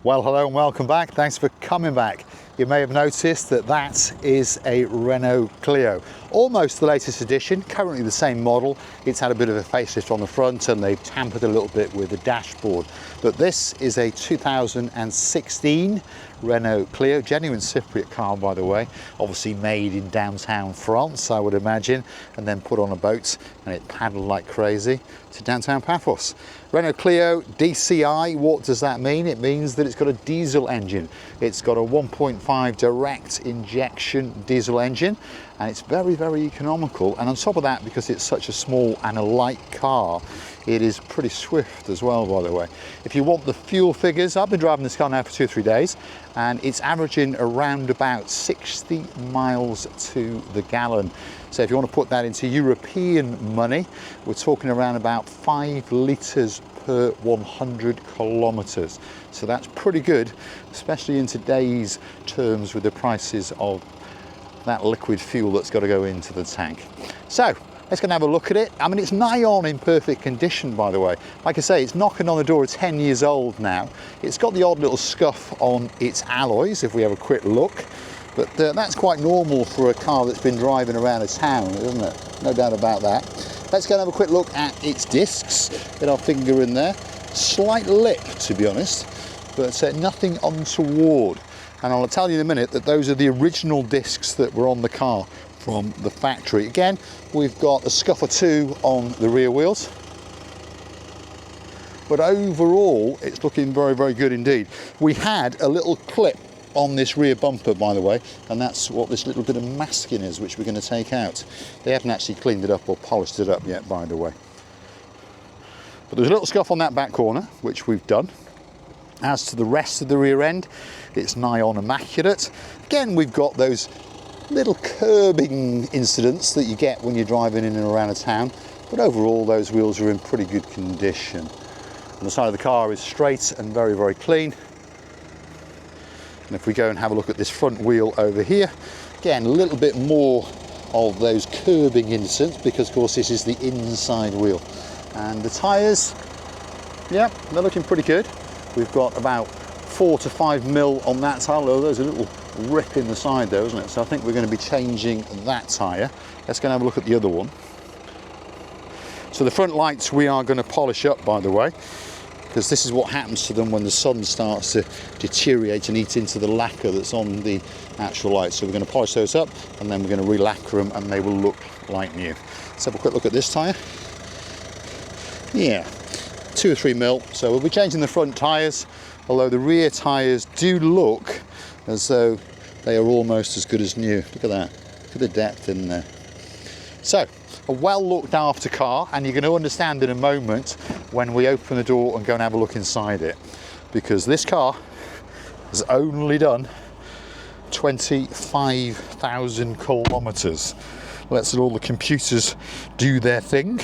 Well, hello and welcome back. Thanks for coming back. You may have noticed that that is a Renault Clio. Almost the latest edition, currently the same model. It's had a bit of a facelift on the front and they've tampered a little bit with the dashboard. But this is a 2016 Renault Clio, genuine Cypriot car by the way, obviously made in downtown France I would imagine, and then put on a boat and it paddled like crazy to downtown Paphos. Renault Clio DCI, what does that mean? It means that it's got a diesel engine. It's got a 1.5 direct injection diesel engine and it's very, very economical, and on top of that, because it's such a small and a light car, it is pretty swift as well, by the way. If you want the fuel figures, I've been driving this car now for 2 or 3 days and it's averaging around about 60 miles to the gallon. So if you want to put that into European money, we're talking around about 5 litres per 100 kilometres. So that's pretty good, especially in today's terms with the prices of that liquid fuel that's got to go into the tank. So let's go and have a look at it. I mean, it's nigh on in perfect condition, by the way. Like I say, it's knocking on the door of 10 years old now. It's got the odd little scuff on its alloys, if we have a quick look. But that's quite normal for a car that's been driving around a town, isn't it? No doubt about that. Let's go and have a quick look at its discs. Get our finger in there. Slight lip, to be honest, but nothing untoward. And I'll tell you in a minute that those are the original discs that were on the car from the factory. Again, we've got a scuff or two on the rear wheels, but overall it's looking very, very good indeed. We had a little clip on this rear bumper, by the way, and that's what this little bit of masking is, which we're going to take out. They haven't actually cleaned it up or polished it up yet, by the way. But there's a little scuff on that back corner, which we've done. As to the rest of the rear end, it's nigh on immaculate. Again, we've got those little curbing incidents that you get when you're driving in and around a town, but overall those wheels are in pretty good condition. And the side of the car is straight and very, very clean. And if we go and have a look at this front wheel over here, again, a little bit more of those curbing incidents because of course this is the inside wheel. And the tyres, yeah, they're looking pretty good. We've got about 4 to 5 mil on that tyre, although there's a little rip in the side there, isn't it? So I think we're going to be changing that tyre. Let's go and have a look at the other one. So the front lights we are going to polish up, by the way, because this is what happens to them when the sun starts to deteriorate and eat into the lacquer that's on the actual lights. So we're going to polish those up and then we're going to re-lacquer them and they will look like new. Let's have a quick look at this tyre. Yeah, 2 or 3 mil. So we'll be changing the front tyres, although the rear tyres do look as though they are almost as good as new. Look at that. Look at the depth in there. So, a well looked after car, and you're going to understand in a moment when we open the door and go and have a look inside it, because this car has only done 25,000 kilometres. Let's let all the computers do their thing.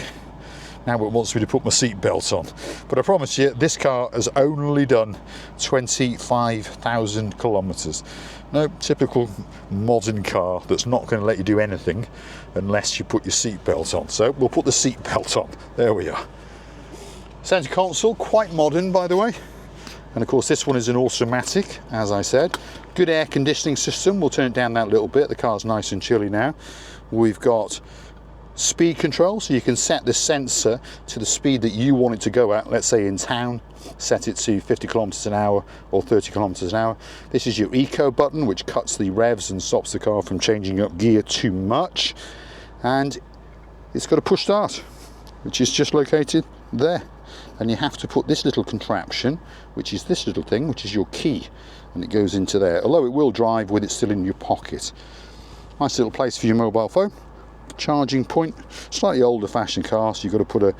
Now it wants me to put my seatbelt on. But I promise you, this car has only done 25,000 kilometres. No, typical modern car that's not going to let you do anything unless you put your seatbelt on. So we'll put the seatbelt on. There we are. Centre console, quite modern by the way. And of course this one is an automatic, as I said. Good air conditioning system. We'll turn it down that little bit. The car's nice and chilly now. We've got speed control, so you can set the sensor to the speed that you want it to go at. Let's say in town, set it to 50 kilometers an hour or 30 kilometers an hour. This is your eco button, which cuts the revs and stops the car from changing up gear too much. And it's got a push start, which is just located there. And you have to put this little contraption, which is this little thing, which is your key, and it goes into there. Although it will drive with it still in your pocket. Nice little place for your mobile phone. Charging point, slightly older fashioned car, so you've got to put a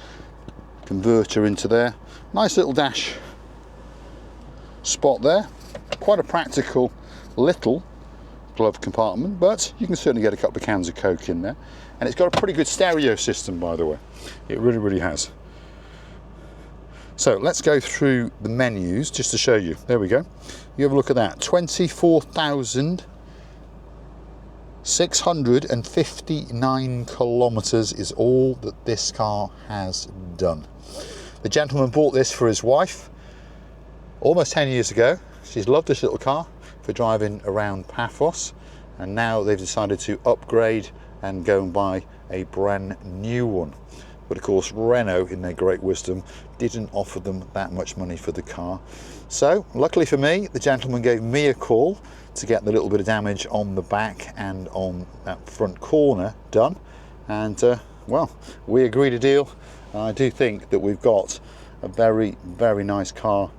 converter into there. Nice little dash spot there. Quite a practical little glove compartment, but you can certainly get a couple of cans of Coke in there. And it's got a pretty good stereo system, by the way. It really, really has. So let's go through the menus just to show you. There we go. You have a look at that. 24,659 kilometers is all that this car has done. The gentleman bought this for his wife almost 10 years ago. She's loved this little car for driving around Paphos, and now they've decided to upgrade and go and buy a brand new one. But of course Renault, in their great wisdom, didn't offer them that much money for the car. So luckily for me, the gentleman gave me a call to get the little bit of damage on the back and on that front corner done, and well, we agreed a deal. I do think that we've got a very, very nice car,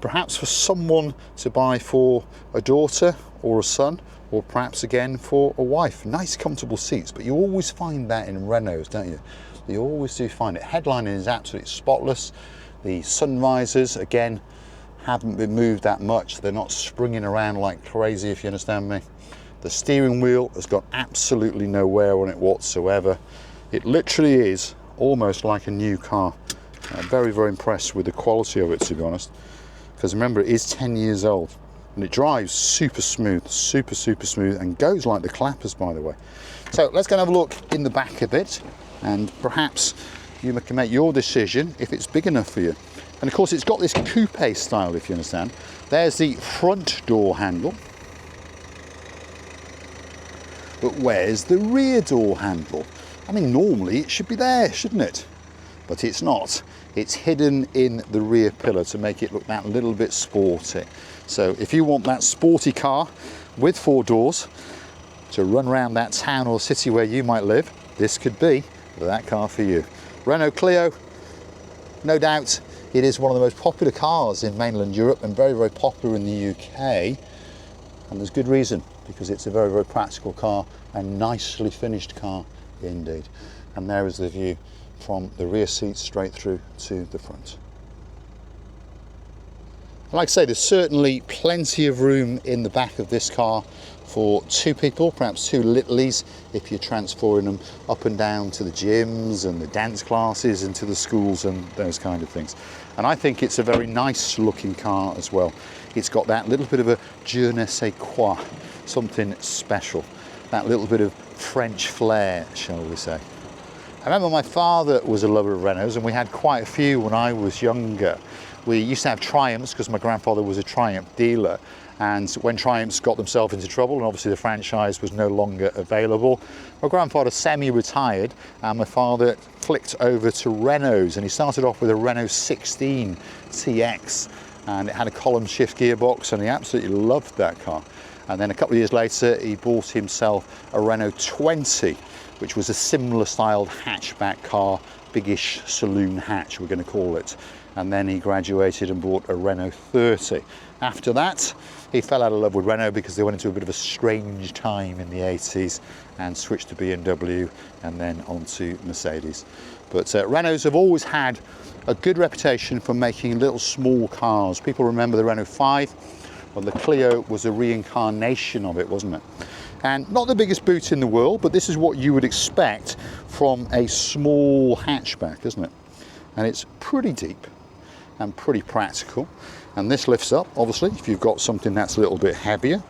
perhaps for someone to buy for a daughter or a son, or perhaps again for a wife. Nice comfortable seats, but you always find that in Renaults, don't you? You always do find it. Headlining is absolutely spotless. The sun visors, again, haven't been moved that much. They're not springing around like crazy, if you understand me. The steering wheel has got absolutely no wear on it whatsoever. It literally is almost like a new car. I'm very, very impressed with the quality of it, to be honest, because remember, it is 10 years old and it drives super smooth, super smooth, and goes like the clappers, by the way. So let's go and have a look in the back of it, and perhaps you can make your decision if it's big enough for you. And of course it's got this coupe style, if you understand. There's the front door handle, but where's the rear door handle? I mean, normally it should be there, shouldn't it? But it's not. It's hidden in the rear pillar to make it look that little bit sporty. So if you want that sporty car with 4 doors to run around that town or city where you might live, this could be that car for you. Renault Clio, no doubt, it is one of the most popular cars in mainland Europe and very, very popular in the UK. And there's good reason, because it's a very, very practical car and nicely finished car indeed. And there is the view from the rear seat straight through to the front. Like I say, there's certainly plenty of room in the back of this car for 2 people, perhaps 2 littlies, if you're transferring them up and down to the gyms and the dance classes and to the schools and those kind of things. And I think it's a very nice looking car as well. It's got that little bit of a je ne sais quoi, something special, that little bit of French flair, shall we say. I remember my father was a lover of Renaults, and we had quite a few when I was younger. We used to have Triumphs because my grandfather was a Triumph dealer, and when Triumphs got themselves into trouble and obviously the franchise was no longer available, my grandfather semi-retired and my father flicked over to Renaults, and he started off with a Renault 16 TX, and it had a column shift gearbox, and he absolutely loved that car. And then a couple of years later he bought himself a Renault 20, which was a similar styled hatchback car, biggish saloon hatch we're going to call it. And then he graduated and bought a Renault 30. After that, he fell out of love with Renault because they went into a bit of a strange time in the 80s and switched to BMW and then on to Mercedes. But Renaults have always had a good reputation for making little small cars. People remember the Renault 5. Well, the Clio was a reincarnation of it, wasn't it? And not the biggest boot in the world, but this is what you would expect from a small hatchback, isn't it? And it's pretty deep and pretty practical. And this lifts up, obviously, if you've got something that's a little bit heavier.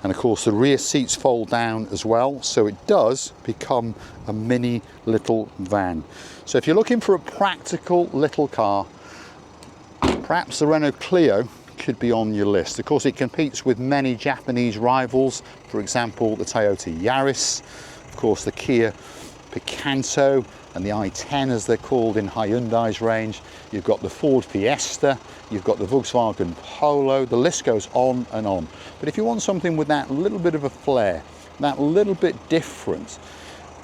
And of course, the rear seats fold down as well, so it does become a mini little van. So if you're looking for a practical little car, perhaps the Renault Clio could be on your list. Of course, it competes with many Japanese rivals, for example, the Toyota Yaris, of course, the Kia Picanto, and the i10 as they're called in Hyundai's range. You've got the Ford Fiesta, you've got the Volkswagen Polo, the list goes on and on. But if you want something with that little bit of a flair, that little bit different,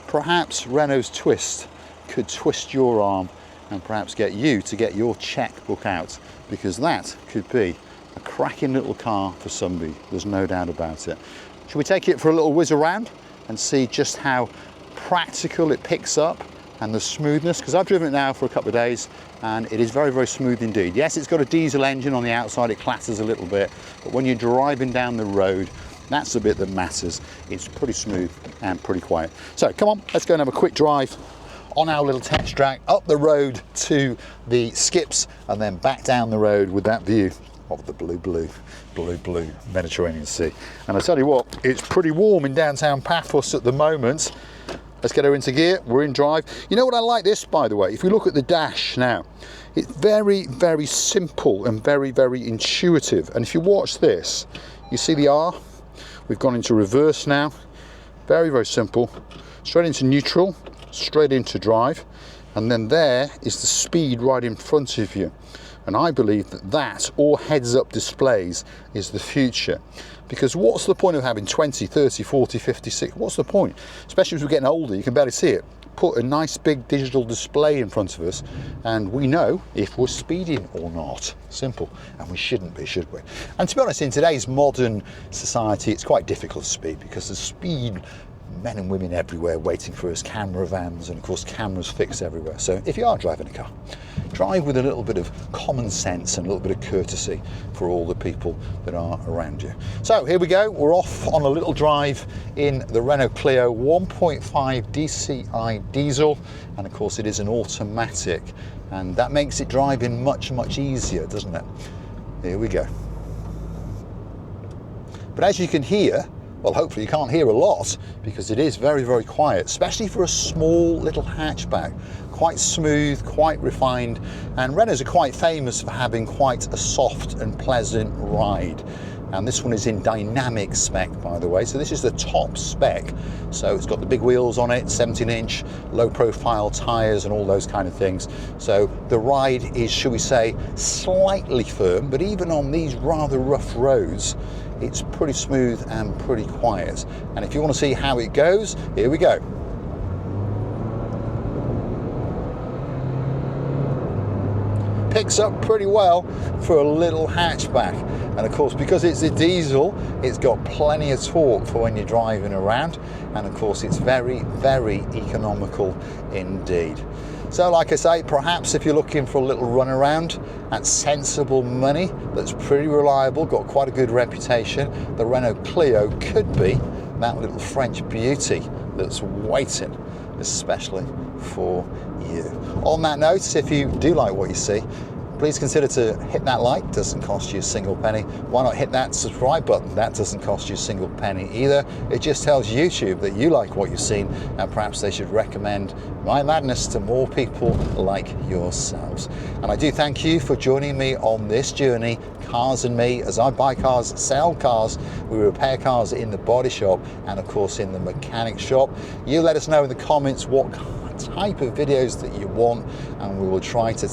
perhaps Renault's Twist could twist your arm and perhaps get you to get your checkbook out, because that could be a cracking little car for somebody, there's no doubt about it. Should we take it for a little whiz around and see just how practical it picks up and the smoothness? Because I've driven it now for a couple of days and it is very, very smooth indeed. Yes, it's got a diesel engine on the outside, it clatters a little bit, but when you're driving down the road, that's the bit that matters. It's pretty smooth and pretty quiet. So come on, let's go and have a quick drive on our little test track up the road to the skips and then back down the road with that view of the blue Mediterranean Sea. And I tell you what, it's pretty warm in downtown Paphos at the moment. Let's get her into gear. We're in drive. You know what I like this, by the way? If you look at the dash now, it's very, very simple and very, very intuitive. And if you watch this, you see the R? We've gone into reverse now. Very, very simple. Straight into neutral, straight into drive. And then there is the speed right in front of you. And I believe that that, or heads-up displays, is the future. Because what's the point of having 20, 30, 40, 50, 60? What's the point? Especially as we're getting older, you can barely see it. Put a nice big digital display in front of us, and we know if we're speeding or not. Simple. And we shouldn't be, should we? And to be honest, in today's modern society, it's quite difficult to speed, because the speed, men and women everywhere waiting for us, camera vans, and of course cameras fixed everywhere. So if you are driving a car, drive with a little bit of common sense and a little bit of courtesy for all the people that are around you. So here we go, we're off on a little drive in the Renault Clio 1.5 DCI diesel, and of course it is an automatic, and that makes it driving much, much easier, doesn't it? Here we go. But as you can hear, well, hopefully you can't hear a lot, because it is very, very quiet, especially for a small little hatchback. Quite smooth, quite refined, and Renaults are quite famous for having quite a soft and pleasant ride. And this one is in dynamic spec, by the way, so this is the top spec. So it's got the big wheels on it, 17-inch, low-profile tyres and all those kind of things. So the ride is, shall we say, slightly firm, but even on these rather rough roads, it's pretty smooth and pretty quiet. And if you want to see how it goes, here we go. Picks up pretty well for a little hatchback. And of course, because it's a diesel, it's got plenty of torque for when you're driving around. And of course, it's very, very economical indeed. So like I say, perhaps if you're looking for a little run around at sensible money that's pretty reliable, got quite a good reputation, the Renault Clio could be that little French beauty that's waiting especially for you. On that note, if you do like what you see, please consider to hit that like, doesn't cost you a single penny. Why not hit that subscribe button? That doesn't cost you a single penny either. It just tells YouTube that you like what you've seen, and perhaps they should recommend my madness to more people like yourselves. And I do thank you for joining me on this journey, Cars and Me, as I buy cars, sell cars, we repair cars in the body shop, and of course in the mechanic shop. You let us know in the comments what type of videos that you want, and we will try to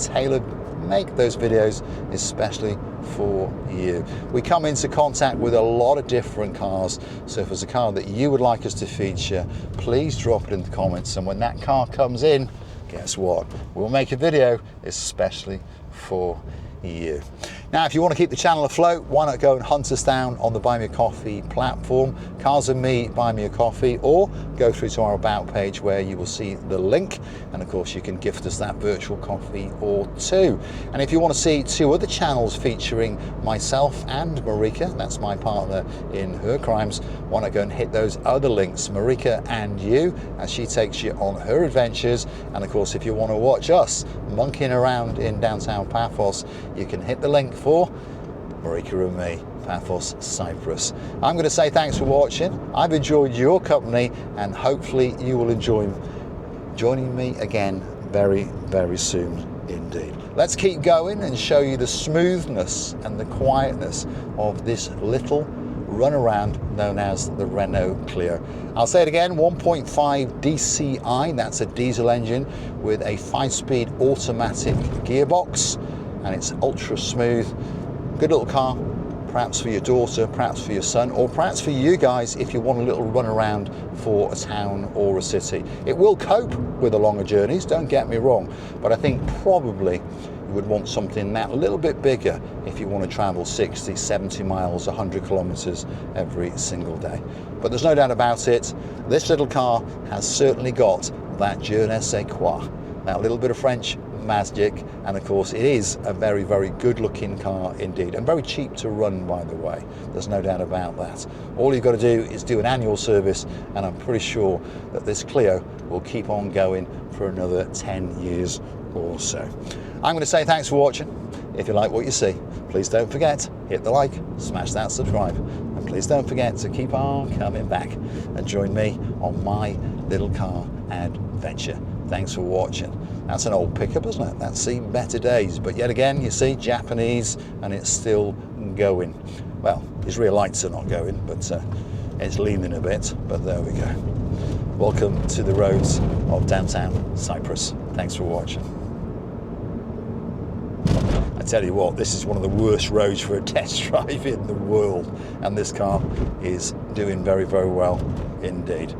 make those videos especially for you. We come into contact with a lot of different cars, so if there's a car that you would like us to feature, please drop it in the comments, and when that car comes in, guess what? We'll make a video especially for you. Now, if you want to keep the channel afloat, why not go and hunt us down on the Buy Me a Coffee platform, Cars and Me Buy Me a Coffee, or go through to our About page where you will see the link, and of course you can gift us that virtual coffee or two. And if you want to see two other channels featuring myself and Marika, that's my partner in her crimes, why not go and hit those other links, Marika and you, as she takes you on her adventures. And of course, if you want to watch us monkeying around in downtown Paphos, you can hit the link for Marika and me, Paphos, Cyprus. I'm going to say thanks for watching. I've enjoyed your company, and hopefully you will enjoy joining me again very, very soon indeed. Let's keep going and show you the smoothness and the quietness of this little runaround known as the Renault Clio. I'll say it again, 1.5 DCI, that's a diesel engine with a 5-speed automatic gearbox, and it's ultra smooth. Good little car, perhaps for your daughter, perhaps for your son, or perhaps for you guys if you want a little run around for a town or a city. It will cope with the longer journeys, don't get me wrong, but I think probably you would want something that a little bit bigger if you want to travel 60, 70 miles, 100 kilometers every single day. But there's no doubt about it, this little car has certainly got that je ne sais quoi, that little bit of French magic, and of course it is a very, very good looking car indeed, and very cheap to run, by the way. There's no doubt about that. All you've got to do is do an annual service, and I'm pretty sure that this Clio will keep on going for another 10 years or so. I'm going to say thanks for watching. If you like what you see, please don't forget, hit the like, smash that subscribe, and please don't forget to keep on coming back and join me on my little car adventure. Thanks for watching. That's an old pickup, isn't it? That's seen better days, but yet again, you see, Japanese, and it's still going. Well, his rear lights are not going, but it's leaning a bit, but there we go. Welcome to the roads of downtown Cyprus. Thanks for watching. I tell you what, this is one of the worst roads for a test drive in the world, and this car is doing very, very well indeed.